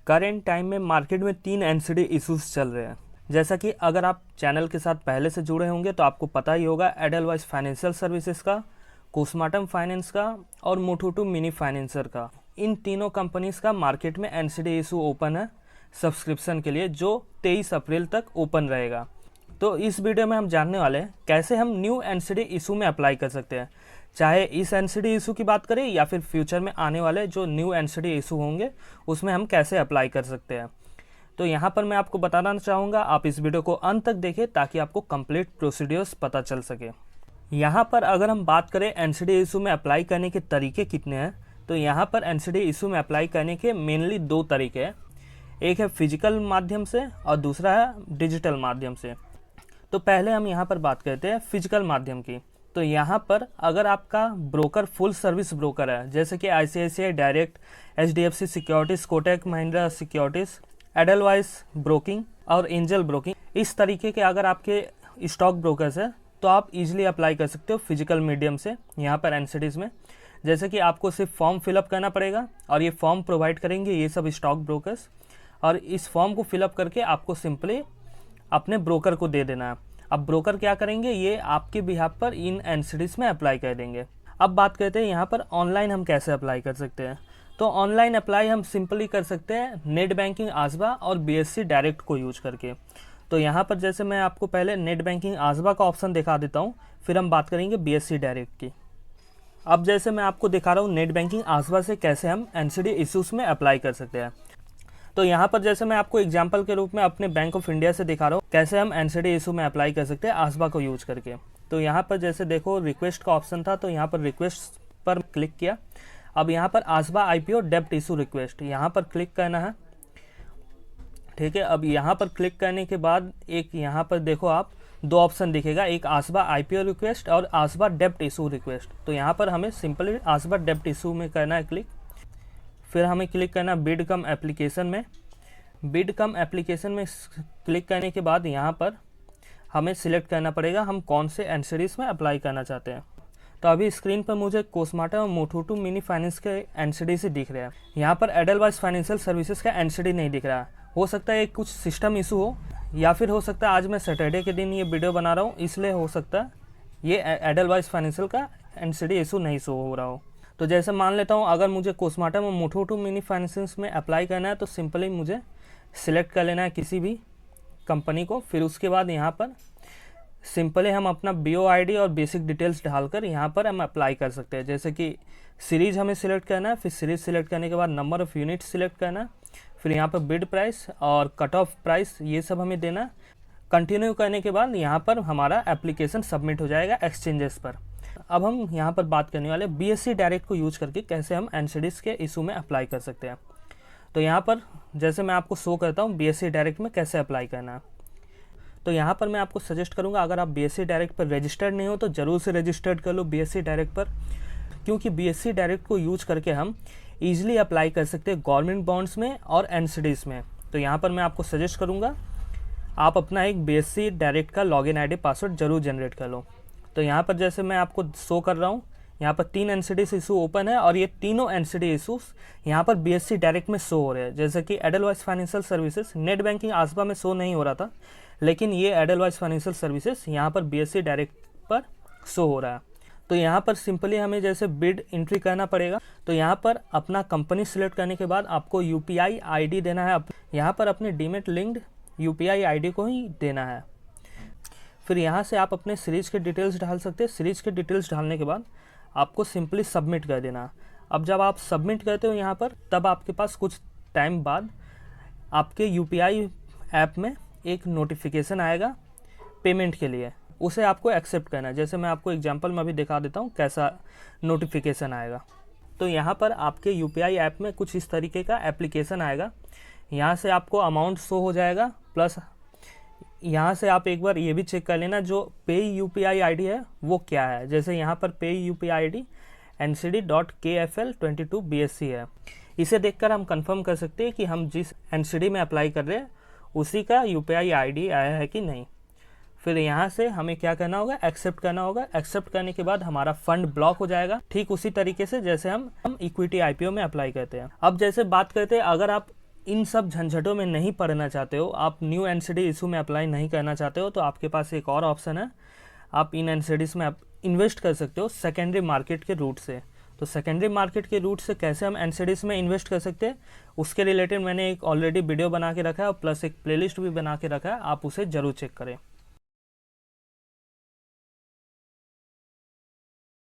Current time में market में 3 NCD issues चल रहे हैं। जैसा कि अगर आप चैनल के साथ पहले से जुड़े होंगे तो आपको पता ही होगा, एडलवाइस फाइनेंशियल सर्विसेज का, कोस्माटम फाइनेंस का और मुथूट मिनी फाइनेंसर का। इन तीनों कंपनीज का मार्केट में एनसीडी इशू ओपन है सब्सक्रिप्शन के लिए, जो 23 अप्रैल तक ओपन रहेगा। तो इस वीडियो में हम जानने वाले हैं कैसे हम न्यू एनसीडी इशू में अप्लाई कर सकते हैं, चाहे इस एनसीडी इशू की बात करें या फिर फ्यूचर में आने वाले जो न्यू एनसीडी इशू होंगे उसमें हम कैसे अप्लाई कर सकते हैं। तो यहाँ पर मैं आपको बताना चाहूँगा, आप इस वीडियो को अंत तक देखें ताकि आपको कंप्लीट प्रोसीड्यूर्स पता चल सके। यहाँ पर अगर हम बात करें एनसीडी इशू में अप्लाई करने के तरीके कितने हैं, तो यहाँ पर एनसीडी इशू में अप्लाई करने के मेनली 2 तरीके हैं। एक है फिजिकल माध्यम से और दूसरा है डिजिटल माध्यम से। तो पहले हम यहाँ पर बात करते हैं फिजिकल माध्यम की। तो यहाँ पर अगर आपका ब्रोकर फुल सर्विस ब्रोकर है, जैसे कि ICICI direct, HDFC securities, Kotak Mahindra securities, Edelweiss broking और एंजल ब्रोकिंग, इस तरीके के अगर आपके स्टॉक ब्रोकर्स है तो आप इजीली अप्लाई कर सकते हो फिजिकल मीडियम से यहाँ पर एनसीडीज़ में। जैसे कि आपको सिर्फ फॉर्म फिलअप करना पड़ेगा और ये फॉर्म प्रोवाइड करेंगे ये सब स्टॉक ब्रोकर्स, और इस फॉर्म को फिलअप करके आपको सिंपली अपने ब्रोकर को दे देना है। अब ब्रोकर क्या करेंगे, ये आपके बिहाफ पर इन एनसीडीज़ में अप्लाई कर देंगे। अब बात करते हैं यहाँ पर ऑनलाइन हम कैसे अप्लाई कर सकते हैं। तो ऑनलाइन अप्लाई हम सिंपली कर सकते हैं नेट बैंकिंग आसबा और बीएससी डायरेक्ट को यूज करके। तो यहाँ पर जैसे मैं आपको पहले नेट बैंकिंग आसबा का ऑप्शन दिखा देता हूँ, फिर हम बात करेंगे बीएससी डायरेक्ट की। अब जैसे मैं आपको दिखा रहा हूँ नेट बैंकिंग आसबा से कैसे हम एनसीडी इश्यूज़ में अप्लाई कर सकते हैं। तो यहाँ पर जैसे मैं आपको एग्जांपल के रूप में अपने बैंक ऑफ इंडिया से दिखा रहा हूँ कैसे हम एनसीडी इशू में अप्लाई कर सकते हैं आसबा को यूज करके। तो यहाँ पर जैसे देखो रिक्वेस्ट का ऑप्शन था, तो यहाँ पर रिक्वेस्ट पर क्लिक किया। अब यहाँ पर आसबा आईपीओ डेब्ट इशू रिक्वेस्ट, यहाँ पर क्लिक करना है। ठीक है, अब यहाँ पर क्लिक करने के बाद एक यहाँ पर देखो आप 2 ऑप्शन दिखेगा, एक आसबा आईपीओ रिक्वेस्ट और आसबा डेब्ट इशू रिक्वेस्ट। तो यहाँ पर हमें सिंपली आसबा डेब्ट इशू में करना है क्लिक। फिर हमें क्लिक करना बिड कम एप्लीकेशन में। बिड कम एप्लीकेशन में क्लिक करने के बाद यहाँ पर हमें सिलेक्ट करना पड़ेगा हम कौन से एनसीडीज़ में अप्लाई करना चाहते हैं। तो अभी स्क्रीन पर मुझे कोस्माटम और मुथूट मिनी फाइनेंस के एनसीडी से दिख रहे हैं। यहाँ पर एडलवाइस फाइनेंशियल सर्विसेज का एनसीडी नहीं दिख रहा है। हो सकता है कुछ सिस्टम इशू हो, या फिर हो सकता है आज मैं सैटरडे के दिन ये वीडियो बना रहा हूँ इसलिए हो सकता है ये एडलवाइस फाइनेंशियल का एनसीडी इशू नहीं शो हो रहा हो। तो जैसे मान लेता हूँ अगर मुझे कोस्माटम और मुथूट मिनी फाइनेंस में अप्लाई करना है तो सिंपली मुझे सिलेक्ट कर लेना है किसी भी कंपनी को। फिर उसके बाद यहाँ पर सिंपली हम अपना BOID और बेसिक डिटेल्स डालकर यहाँ पर हम अप्लाई कर सकते हैं। जैसे कि सीरीज़ हमें सिलेक्ट करना है, फिर सीरीज़ सिलेक्ट करने के बाद नंबर ऑफ़ यूनिट सिलेक्ट करना है, फिर यहाँ पर बिड प्राइस और कट ऑफ प्राइस ये सब हमें देना। कंटिन्यू करने के बाद यहाँ पर हमारा एप्लीकेशन सबमिट हो जाएगा एक्सचेंजेस पर। अब हम यहाँ पर बात करने वाले बीएससी डायरेक्ट को यूज करके कैसे हम एनसीडीज़ के इशू में अप्लाई कर सकते हैं। तो यहाँ पर जैसे मैं आपको शो करता हूँ बीएससी डायरेक्ट में कैसे अप्लाई करना है। तो यहाँ पर मैं आपको सजेस्ट करूँगा अगर आप बीएससी डायरेक्ट पर रजिस्टर्ड नहीं हो तो ज़रूर से रजिस्टर्ड कर लो बीएससी डायरेक्ट पर, क्योंकि बीएससी डायरेक्ट को यूज करके हम ईजिली अप्लाई कर सकते हैं गवर्नमेंट बॉन्ड्स में और एनसीडीज़ में। तो यहाँ पर मैं आपको सजेस्ट करूँगा आप अपना एक बीएससी डायरेक्ट का लॉगिन आईडी पासवर्ड ज़रूर जनरेट कर लो। तो यहाँ पर जैसे मैं आपको शो कर रहा हूँ, यहाँ पर 3 एनसीडी इशू ओपन है और ये तीनों एनसीडी इशूज़ यहाँ पर बीएससी डायरेक्ट में शो हो रहे हैं। जैसे कि Edelweiss financial services net banking आसबा में शो नहीं हो रहा था, लेकिन ये एडलवाइस फाइनेंशियल सर्विसेज यहाँ पर बीएससी डायरेक्ट पर शो हो रहा है। तो यहाँ पर सिंपली हमें जैसे बिड एंट्री करना पड़ेगा। तो यहाँ पर अपना कंपनी सिलेक्ट करने के बाद आपको यूपीआई आईडी देना है। यहाँ पर अपने डीमेट लिंक्ड यूपीआई आईडी को ही देना है। फिर यहाँ से आप अपने सीरीज़ के डिटेल्स डाल सकते हैं। सीरीज़ के डिटेल्स डालने के बाद आपको सिंपली सबमिट कर देना। अब जब आप सबमिट करते हो यहाँ पर, तब आपके पास कुछ टाइम बाद आपके यूपीआई ऐप में एक नोटिफिकेशन आएगा पेमेंट के लिए, उसे आपको एक्सेप्ट करना है। जैसे मैं आपको एग्जांपल में अभी दिखा देता हूँ कैसा नोटिफिकेशन आएगा। तो यहाँ पर आपके यूपीआई ऐप में कुछ इस तरीके का एप्लीकेशन आएगा। यहाँ से आपको अमाउंट शो हो जाएगा, प्लस यहाँ से आप एक बार ये भी चेक कर लेना जो पे यूपीआई आईडी है वो क्या है। जैसे यहाँ पर पे यूपीआई आईडी ncd.kfl22bsc है। इसे देखकर हम कंफर्म कर सकते हैं कि हम जिस एनसीडी में अप्लाई कर रहे हैं उसी का यूपीआई आईडी आया है कि नहीं। फिर यहाँ से हमें क्या करना होगा, एक्सेप्ट करना होगा। एक्सेप्ट करने के बाद हमारा फंड ब्लॉक हो जाएगा, ठीक उसी तरीके से जैसे हम इक्विटी आईपीओ में अप्लाई करते हैं। अब जैसे बात करते हैं अगर आप इन सब झंझटों में नहीं पड़ना चाहते हो, आप न्यू एनसीडी इशू में अप्लाई नहीं करना चाहते हो, तो आपके पास एक और ऑप्शन है, आप इन एनसीडीज़ में आप इन्वेस्ट कर सकते हो सेकेंडरी मार्केट के रूट से। तो सेकेंडरी मार्केट के रूट से कैसे हम एनसीडीज़ में इन्वेस्ट कर सकते हैं, उसके रिलेटेड मैंने एक ऑलरेडी वीडियो बना के रखा है और प्लस एक प्लेलिस्ट भी बना के रखा है, आप उसे ज़रूर चेक करें।